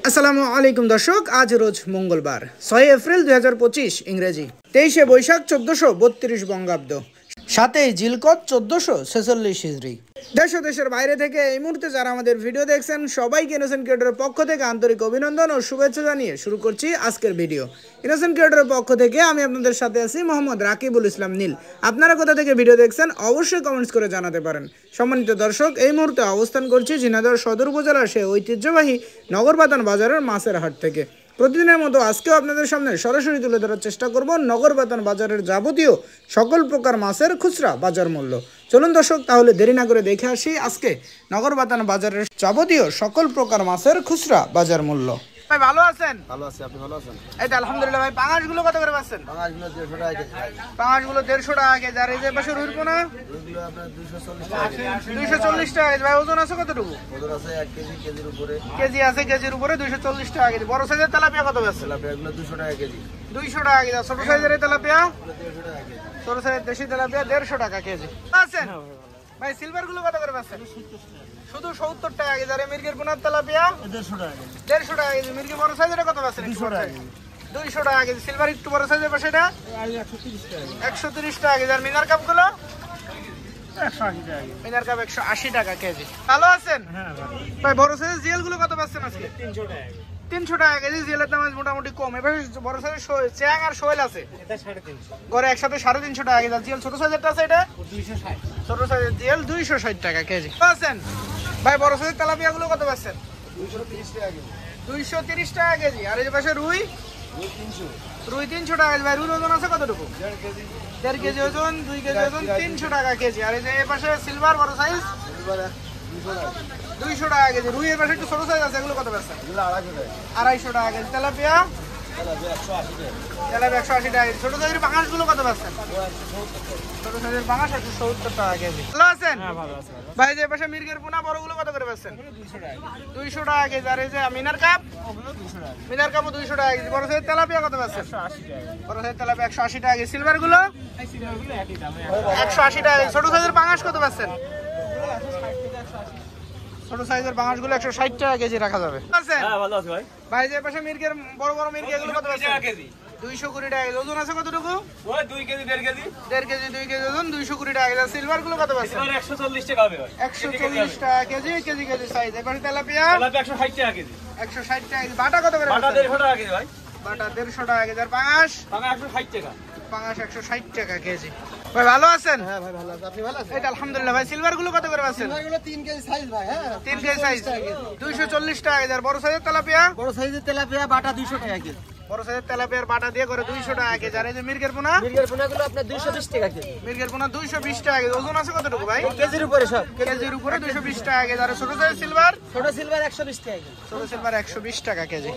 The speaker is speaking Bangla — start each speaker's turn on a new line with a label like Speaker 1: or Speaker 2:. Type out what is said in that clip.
Speaker 1: আসসালামু আলাইকুম দর্শক, আজ রোজ মঙ্গলবার 6 এপ্রিল 2025 ইংরেজি, 23 বৈশাখ 1432 বঙ্গাব্দ, 7 জিলকত 1446 হিজরি। দেশ ও দেশের বাইরে থেকে এই মুহূর্তে যারা আমাদের ভিডিও দেখছেন সবাইকে ইনোসেন্ট ক্রিয়েটরের পক্ষ থেকে আন্তরিক অভিনন্দন ও শুভেচ্ছা জানিয়ে শুরু করছি আজকের ভিডিও। ইনোসেন্ট ক্রিয়েটরের পক্ষ থেকে আমি আপনাদের সাথে আছি মোহাম্মদ রাকিবুল ইসলাম নীল। আপনারা কোথা থেকে ভিডিও দেখছেন অবশ্যই কমেন্টস করে জানাতে পারেন। সম্মানিত দর্শক, এই মুহূর্তে অবস্থান করছি ঝিনাইদহ সদর উপজেলার সেই ঐতিহ্যবাহী নগরবাতান বাজারের মাছের হাট থেকে। প্রতিদিনের মতো আজকেও আপনাদের সামনে সরাসরি তুলে ধরার চেষ্টা করব নগরবাতান বাজারের যাবতীয় সকল প্রকার মাছের খুচরা বাজার মূল্য। চলুন দর্শক, তাহলে দেরি না করে দেখে আসি আজকে নগরবাতান বাজারের যাবতীয় সকল প্রকার মাছের খুচরা বাজার মূল্য। ভাই ভালো আছেন?
Speaker 2: ভালো আছি, আপনি ভালো আছেন?
Speaker 1: এই তো আলহামদুলিল্লাহ। ভাই পাঙাশগুলো কত করে পাচ্ছেন?
Speaker 2: পাঙাশগুলো 150 টাকা কেজি।
Speaker 1: পাঙাশগুলো 150 টাকা কেজি। আর এই যে পাশে রুই পোনা
Speaker 2: রুইগুলো আপনার 240 টাকা কেজি।
Speaker 1: 240 টাকা কেজি। ভাই ওজন আছে কতটুকু?
Speaker 2: ওজন আছে 1 কেজি, কেজির উপরে।
Speaker 1: কেজি আছে, কেজির উপরে 240 টাকা কেজি। বড় সাইজের তেলাপিয়া কত পাচ্ছেন?
Speaker 2: তেলাপিয়াগুলো 200 টাকা কেজি।
Speaker 1: 200 টাকা কেজি। ছোট সাইজের তেলাপিয়া
Speaker 2: 150 টাকা কেজি।
Speaker 1: ছোট সাইজের দেশি তেলাপিয়া 150 টাকা কেজি। আছেন ভাই সিলভার গুলো কত করে পাচ্ছেন? শুধু 70 টাকা কেজি। আর মির্গের পোনার তেলাপিয়া
Speaker 2: 150 টাকা কেজি।
Speaker 1: 150 টাকা কেজি। মির্গি বড় সাইজের কত পাচ্ছেন?
Speaker 2: 200 টাকা কেজি।
Speaker 1: 200 টাকা কেজি। সিলভার একটু বড় সাইজের পাশে এটা
Speaker 2: 130 টাকা কেজি।
Speaker 1: 130 টাকা কেজি। আর মিনার কাপ গুলো
Speaker 2: 180 টাকা কেজি।
Speaker 1: মিনার কাপ 180 টাকা কেজি। ভালো আছেন?
Speaker 2: হ্যাঁ ভালো।
Speaker 1: ভাই বড় সাইজের জিএল গুলো কত পাচ্ছেন আজকে?
Speaker 2: 300 টাকা কেজি।
Speaker 1: 300 টাকা কেজি। জিএলের দাম মোটামুটি কম। এবার বড় সাইজের চ্যাং আর শোয়েল আছে,
Speaker 2: এটা 350
Speaker 1: গড়ে একসাথে 350 টাকা কেজি। জিএল ছোট সাইজেরটা আছে এটা
Speaker 2: 260।
Speaker 1: ছোট সাইজের জিএল 260 টাকা কেজি। আছেন ভাই বড় সাইজের তেলাপিয়া গুলো কত পাচ্ছেন?
Speaker 2: 230 টাকা কেজি।
Speaker 1: 230 টাকা কেজি। আর এই যে পাশে রুই
Speaker 2: রুই 300।
Speaker 1: রুই 300 টাকা কেজি। ভাই রুই ওজন আছে কতটুকু?
Speaker 2: 1.5 কেজি।
Speaker 1: 1.5 কেজি ওজন, 2 কেজি ওজন, 300 টাকা কেজি। আর এই যে এই পাশে সিলভার বড় সাইজ
Speaker 2: সিলভার 200 টাকা কেজি।
Speaker 1: 200 টাকা কেজি। রুই এর পাশে একটু ছোট সাইজ আছে, এগুলো কত পাচ্ছেন?
Speaker 2: এগুলো 250 টাকা।
Speaker 1: 250 টাকা কেজি। তেলাপিয়া
Speaker 2: তেলাপিয়া 180 টাকা।
Speaker 1: তেলাপিয়া 180 টাকা কেজি। ছোট সাইজের পাঙাশ গুলো কত পাচ্ছেন? ছোট সাইজের পাঙাশ 170 টাকা কেজি। ভালো আছেন?
Speaker 2: হ্যাঁ ভালো আছে।
Speaker 1: ভাই যে পাশে মির্গের পোনা বড়গুলো কত করে পাচ্ছেন?
Speaker 2: 200 টাকা কেজি।
Speaker 1: 200 টাকা কেজি। আর এই যে মিনার কাপ
Speaker 2: ওগুলো 200 টাকা।
Speaker 1: মিনার কাপও 200 টাকা কেজি। বড় সাইজের তেলাপিয়া কত পাচ্ছেন?
Speaker 2: 180 টাকা কেজি।
Speaker 1: বড় সাইজের তেলাপিয়া 180 টাকা কেজি। সিলভার গুলো
Speaker 2: এই সিলভারগুলো একই দাম।
Speaker 1: 180 টাকা কেজি। ছোট সাইজের পাঙাশ কত পাচ্ছেন? ছোট সাইজের পাঙাশ গুলো 160 টাকা কেজি রাখা যাবে। আছেন?
Speaker 2: হ্যাঁ ভালো আছে ভাই।
Speaker 1: ভাই যে পাশে মির্গের বড় বড় মির্গি এগুলো কত পাচ্ছেন?
Speaker 2: 220 টাকা কেজি।
Speaker 1: 220 টাকা কেজি। ওজন আছে কতটুকু?
Speaker 2: ওই 2 কেজি 1.5 কেজি।
Speaker 1: 1.5 কেজি 2 কেজি ওজন, 220 টাকা কেজি। সিলভার গুলো কত পাচ্ছেন?
Speaker 2: সিলভার 140 টাকা হবে ভাই।
Speaker 1: 140 টাকা কেজি। KG KG size. এবারে তেলাপিয়া
Speaker 2: তেলাপিয়া 160 টাকা কেজি।
Speaker 1: 160 টাকা কেজি। বাটা কত করে
Speaker 2: বাটা
Speaker 1: পাচ্ছেন?
Speaker 2: 150 টাকা কেজি ভাই।
Speaker 1: বাটা 150 টাকা কেজি। আর পাঙাশ
Speaker 2: টাকা 160 টাকা।
Speaker 1: পাঙাশ 160 টাকা কেজি। ভাই ভালো আছেন?
Speaker 2: হ্যাঁ ভাই ভালো আছে, আপনি ভালো আছেন?
Speaker 1: এই তো আলহামদুলিল্লাহ। ভাই সিলভার গুলো কত করে পাচ্ছেন?
Speaker 2: সিলভারগুলো 3 কেজি সাইজ ভাই। হ্যাঁ
Speaker 1: 3 কেজি সাইজ 240 টাকা কেজি। আর বড় সাইজের তেলাপিয়া
Speaker 2: বড় সাইজের তেলাপিয়া বাটা 200 টাকা কেজি।
Speaker 1: বড় সাইজের তেলাপিয়ার বাটা দিয়ে করে 200 টাকা কেজি। আর এই যে মির্গের পোনা
Speaker 2: মির্গের পোনাগুলো আপনার 220 টাকা কেজি।
Speaker 1: মির্গের পোনা 220 টাকা কেজি। ওজন আছে কতটুকু ভাই?
Speaker 2: কেজির উপরে সব।
Speaker 1: কেজির উপরে 220 টাকা কেজি। আর ছোট সাইজের সিলভার
Speaker 2: ছোট সিলভার 120 টাকা কেজি।
Speaker 1: ছোট সিলভার 120 টাকা কেজি।